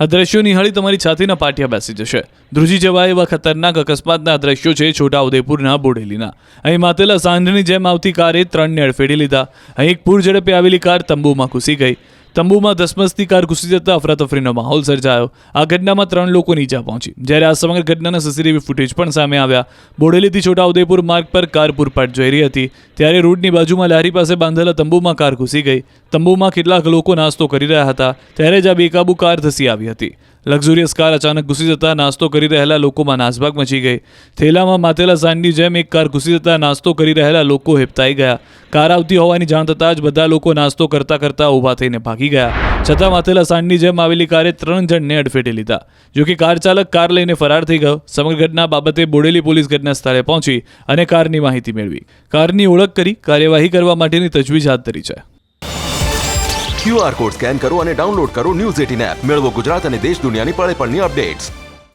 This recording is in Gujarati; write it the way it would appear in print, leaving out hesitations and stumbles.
આ દ્રશ્યો નિહાળી તમારી છાતીના પાટિયા બેસી જશે. ધ્રુજી જવાય એવા ખતરનાક અકસ્માતના દ્રશ્યો છે છોટાઉદેપુરના બોડેલીના. અહીં માતેલા સાંઢની જેમ આવતી કારે 3ને અડફેટે લીધા. અહીં એક પૂર ઝડપે આવેલી કાર તંબુમાં ઘૂસી ગઈ. તંબુમાં ધસમસતી કાર ઘૂસી જતા અફરાતફરીનો માહોલ સર્જાયો. આ ઘટનામાં 3 લોકોને ઈજા પહોંચી, જ્યારે આ સમગ્ર ઘટનાના સીસીટીવી ફૂટેજ પણ સામે આવ્યા. બોડેલીથી છોટાઉદેપુર માર્ગ પર કાર પૂરપાટ જઈ રહી હતી, ત્યારે રોડની બાજુમાં લારી પાસે બાંધેલા તંબુમાં કાર ઘૂસી ગઈ. તંબુમાં કેટલાક લોકો નાસ્તો કરી રહ્યા હતા, ત્યારે જ આ બેકાબુ કાર ધસી આવી હતી. લક્ઝુરિયસ કાર અચાનક ઘૂસી જતા નાસ્તો કરી રહેલા લોકોમાં નાસભાગ મચી ગઈ. થેલામાં માતેલા સાંઢની જેમ એક કાર ઘૂસી જતા નાસ્તો કરી રહેલા લોકો હેબતાઈ ગયા. કાર આવતી હોવાની જાણ થતાં જ બધા લોકો નાસ્તો કરતા કરતા ઊભા થઈને ભાગી ગયા. છતાં માતેલા સાંઢની જેમ આવેલી કારે 3 જણને અડફેટે લીધા. જોકે કાર ચાલક કાર લઈને ફરાર થઈ ગયો. સમગ્ર ઘટના બાબતે બોડેલી પોલીસ ઘટના સ્થળે પહોંચી અને કારની માહિતી મેળવી. કારની ઓળખ કરી કાર્યવાહી કરવા માટેની તજવીજ હાથ ધરી છે. QR કોડ સ્કેન કરો અને ડાઉનલોડ કરો News 18 એપ. મેળવો ગુજરાત અને દેશ દુનિયાની પળે પળની અપડેટ્સ.